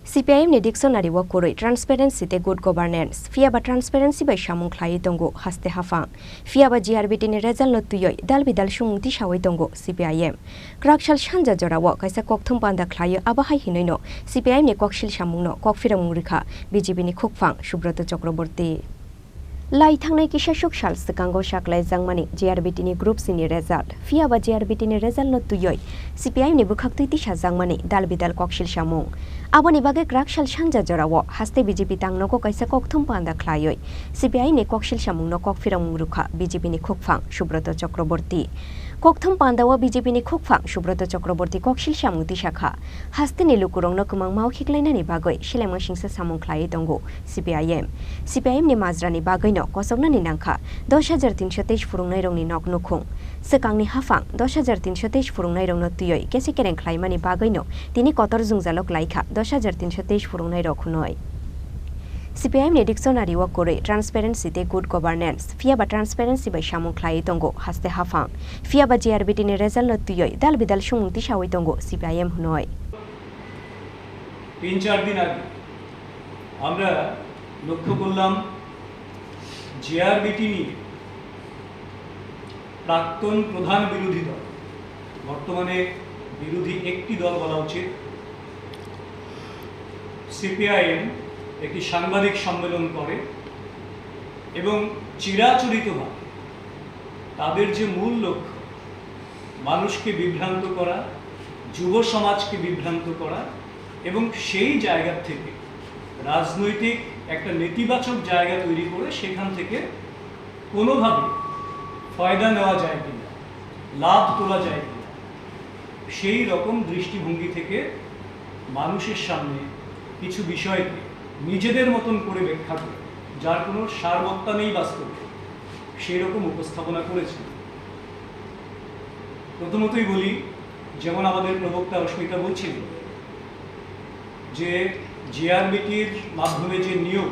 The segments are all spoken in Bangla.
CPIM ni dictionary wo koroi transparency te good governance fia ba transparency bai samung khlai tongo haste hafang fia ba GRBT ni result no tuyoi dal bidal sungti sawai tongo CPIM krakshal shanja jorawo kaisa kokthum panda khlai aba hai hinoino CPIM ni kokshil samung no kokfirang murikha BJP ni khukfang Subrata Chakraborty Lai thangnai kisashok sal sekango saklai jangmani GRBT ni group C ni result fia ba GRBT ni result no tuyoi CPIM ni bukhak tuiti sa jangmani dal bidal kokshil samung aboni bage krakshal shanja jorawo haste BJP tangnogo kaisa kokthum panda khlaioi CPIM ni kokshil samung no kokfirang murukha BJP ni khukfang Subrata Chakraborty kokthum pandawa BJP ni khukfang Subrata Chakraborty kokshil samung tisakha haste ni lukurong no kumang mau khiklainani bagoi silemang singsa samung khlai tongo CPIM ni majrani bagoi no kosokna ni nangkha 10323 furungnai rongni nok nukhung sekangni hafang 10323 furungnai rong no tuyoi kesi kereng khlaimani bagoi no tini kotor jungjalok laikha 10323 furungnai rokhunoi CPIM ni dictionary wo koroi transparency te good governance fia ba transparency bai samung khlai tongo haste hafang fia ba GRBT ni result no tuyoi dal bidal sumungti sawai tongo CPIM hunoi 3-4 दिन आगे আমরা লক্ষ্য করলাম GRBT নিয়ে প্রাক্তন প্রধান বিরোধী দল বর্তমানে বিরোধী একটি দল বলা উচিত CPIM একটি সাংবাদিক সম্মেলন করে এবং চিরাচরিতভাবে তাদের যে মূল লক্ষ্য মানুষকে বিভ্রান্ত করা যুব সমাজকে বিভ্রান্ত করা এবং সেই জায়গা থেকে রাজনৈতিক একটা নেতিবাচক জায়গা তৈরি করে সেখান থেকে কোনোভাবে ফায়দা নেওয়া যায় কিনা লাভ তোলা যায় কিনা সেই রকম দৃষ্টিভঙ্গি থেকে মানুষের সামনে কিছু বিষয়কে নিজেদের মতন করে ব্যাখ্যা করে যার কোনো সারবত্তা নেই বাস্তবে সেই রকম উপস্থাপনা করেছে প্রথমতই বলি যেমন আমাদের প্রবক্তা অস্মিতা বলছিল যে GRBTর মাধ্যমে যে নিয়োগ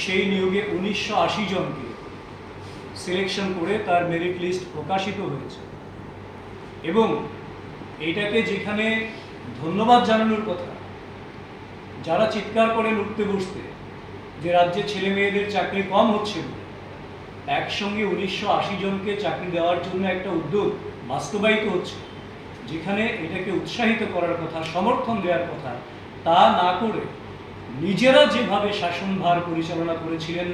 সেই নিয়োগে 1980 জনকে সিলেকশন করে তার মেরিট লিস্ট প্রকাশিত হয়েছে এবং এইটাকে যেখানে ধন্যবাদ জানানোর কথা যারা চিৎকার করেন উঠতে বসতে যে রাজ্যে ছেলে মেয়েদের চাকরি কম হচ্ছে একসঙ্গে 1980 জনকে চাকরি দেওয়ার জন্য একটা উদ্যোগ বাস্তবায়িত হচ্ছে যেখানে এটাকে উৎসাহিত করার কথা সমর্থন দেওয়ার কথা তা না করে নিজেরা যেভাবে শাসনভার পরিচালনা করেছিলেন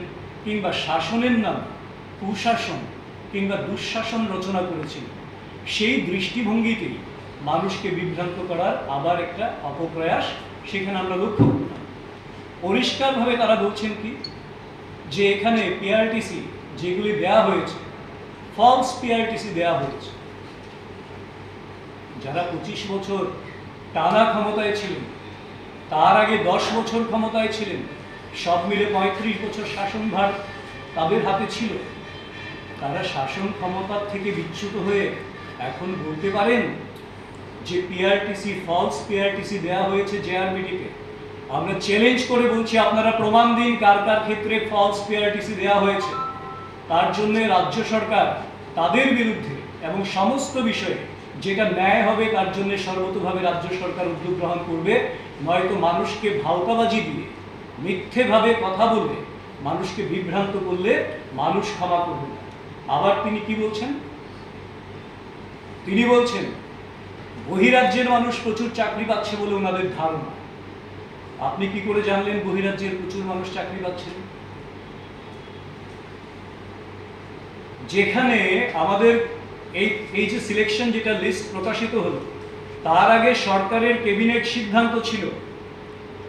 কিংবা শাসনের নামে কুশাসন কিংবা দুঃশাসন রচনা করেছিলেন সেই দৃষ্টিভঙ্গিতেই মানুষকে বিভ্রান্ত করার আবার একটা অপপ্রয়াস সেখানে আমরা লক্ষ্য করলাম পরিষ্কারভাবে তারা বলছেন কি যে এখানে PRTC যেগুলি দেয়া হয়েছে ফলস PRTC দেয়া হয়েছে যারা 25 বছর টানা ক্ষমতায় ছিলেন তার আগে 10 বছর ক্ষমতায় ছিলেন সব মিলে 35 বছর শাসনভার তাদের হাতে ছিল তারা শাসন ক্ষমতার থেকে বিচ্যুত হয়ে এখন বলতে পারেন যে PRTC ফলস PRTC দেয়া হয়েছে GRBTকে আমরা চ্যালেঞ্জ করে বলছি আপনারা প্রমাণ দিন কার কার ক্ষেত্রে ফলস PRTC দেয়া হয়েছে তার জন্য রাজ্য সরকার তাদের বিরুদ্ধে এবং সমস্ত বিষয়ে যেটা ন্যায় হবে তার জন্য সর্বতোভাবে রাজ্য সরকার উদ্যোগ গ্রহণ করবে নয়তো মানুষকে ভাওতাবাজি দিয়ে মিথ্যেভাবে কথা বলে মানুষকে বিভ্রান্ত করলে মানুষ ক্ষমা করবে না আবার তিনি কি বলছেন তিনি বলছেন বহিরাজ্যের মানুষ প্রচুর চাকরি পাচ্ছে বলে ওনাদের ধারণা আপনি কি করে জানলেন বহিরাজ্যের প্রচুর মানুষ চাকরি পাচ্ছেন যেখানে আমাদের এই যে সিলেকশন যেটা লিস্ট প্রকাশিত হলো তার আগে সরকারের ক্যাবিনেট সিদ্ধান্ত ছিল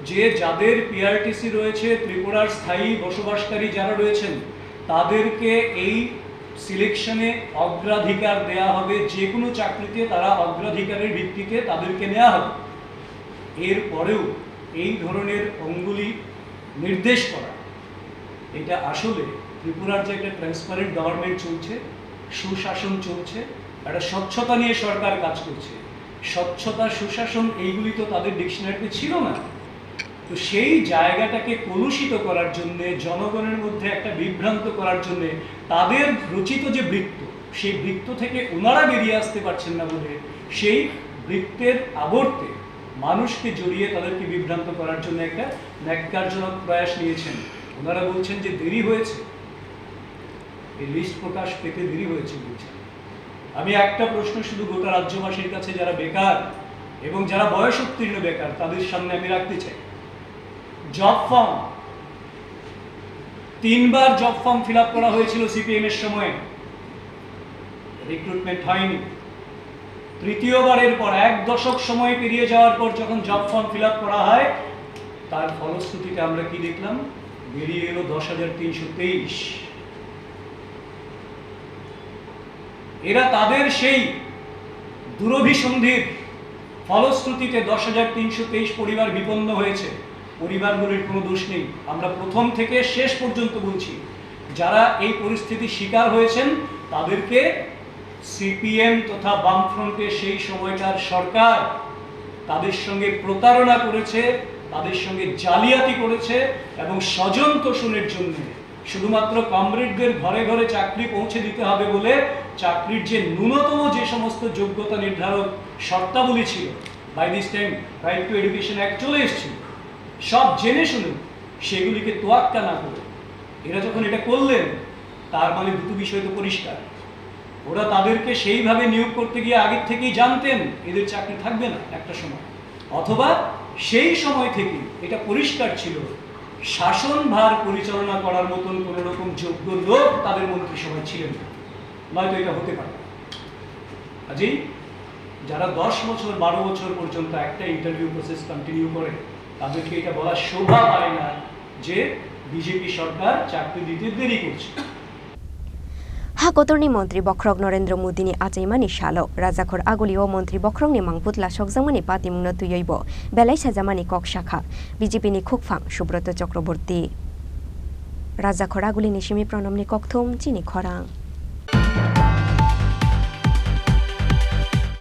যে যাদের PRTC রয়েছে ত্রিপুরার স্থায়ী বসবাসকারী যারা রয়েছেন তাদেরকে এই সিলেকশনে অগ্রাধিকার দেয়া হবে যে কোনো চাকরিতে তারা অগ্রাধিকারের ভিত্তিতে তাদেরকে নেওয়া হবে এরপরেও এই ধরনের অঙ্গুলি নির্দেশ করা এটা আসলে ত্রিপুরার যে একটা ট্রান্সপারেন্ট গভর্নমেন্ট চলছে সুশাসন চলছে একটা স্বচ্ছতা নিয়ে সরকার কাজ করছে স্বচ্ছতা সুশাসন এইগুলি তো তাদের ডিকশনারিতে ছিল না তো সেই জায়গাটাকে কলুষিত করার জন্য জনগণের মধ্যে একটা বিভ্রান্ত করার জন্য তাদের রচিত যে বৃত্ত সেই বৃত্ত থেকে ওনারা বেরিয়ে আসতে পারছেন না বলে সেই বৃত্তের আবর্তে মানুষকে জড়িয়ে তাদেরকে বিভ্রান্ত করার জন্য একটা ন্যাক্কারজনক প্রয়াস নিয়েছেন। ওনারা বলছেন যে দেরি হয়েছে, এই লিস্ট প্রকাশ পেতে দেরি হয়েছে বলছেন। আমি একটা প্রশ্ন শুধু গোটা রাজ্যবাসীর কাছে, যারা বেকার এবং যারা বয়স উত্তীর্ণ বেকার, তাদের সামনে আমি রাখতে চাই। জব ফর্ম 3বার জব ফর্ম ফিল আপ করা হয়েছিল সিপিএম এর সময়ে, রিক্রুটমেন্ট হয়নি। তৃতীয়বারের পর 1 দশক সময় পেরিয়ে যাওয়ার পর যখন জব ফর্ম ফিল আপ করা হয়, তার ফলশ্রুতিতে আমরা কি দেখলাম? বেরিয়ে এলো 10,323। এরা তাদের সেই দুরভিসন্ধির ফলশ্রুতিতে 10,323 পরিবার বিপন্ন হয়েছে। পরিবারগুলির কোনো দোষ নেই। আমরা প্রথম থেকে শেষ পর্যন্ত বলছি, যারা এই পরিস্থিতির শিকার হয়েছেন তাদেরকে সিপিএম তথা বামফ্রন্টের সেই সময়কার সরকার তাদের সঙ্গে প্রতারণা করেছে, তাদের সঙ্গে জালিয়াতি করেছে এবং স্বজন তোষণের জন্য শুধুমাত্র কমরেডদের ঘরে ঘরে চাকরি পৌঁছে দিতে হবে বলে চাকরির যে ন্যূনতম যে সমস্ত যোগ্যতা নির্ধারক শর্তাবলী ছিল, by this time right to education act চলে এসেছিল, সব জেনে শুনে সেগুলিকে তোয়াক্কা না করে এরা যখন এটা করলেন, তার মানে দুটো বিষয় তো পরিষ্কার। ওরা তাদেরকে সেইভাবে নিয়োগ করতে গিয়ে আগের থেকেই জানতেন এদের চাকরি থাকবে না একটা সময়, অথবা সেই সময় থেকে এটা পরিষ্কার ছিল শাসনভার পরিচালনা করার মতন কোনো রকম যোগ্য লোক তাদের মন্ত্রিসভায় ছিলেন না, নয়তো এটা হতে পারে। কাজেই যারা 10 বছর 12 বছর পর্যন্ত একটা ইন্টারভিউ প্রসেস কন্টিনিউ করে, তাদেরকে এটা বলা শোভা পায় না যে বিজেপি সরকার চাকরি দিতে দেরি করছে। হাকতরনি মন্ত্রী বক্রক নরেন্দ্র মোদিনি আচাইমানি সালো রাজাখর আগলি ও মন্ত্রী বক্রকনি মাংপুতলা সকজামানি পাতিমুনো তুইব বেলাই সাজামানি কক শাখা বিজেপিনি খুকফাং সুব্রত চক্রবর্তী রাজাখর আগলি নিশিমি প্রণমনি ককথুম চিনি খরাং।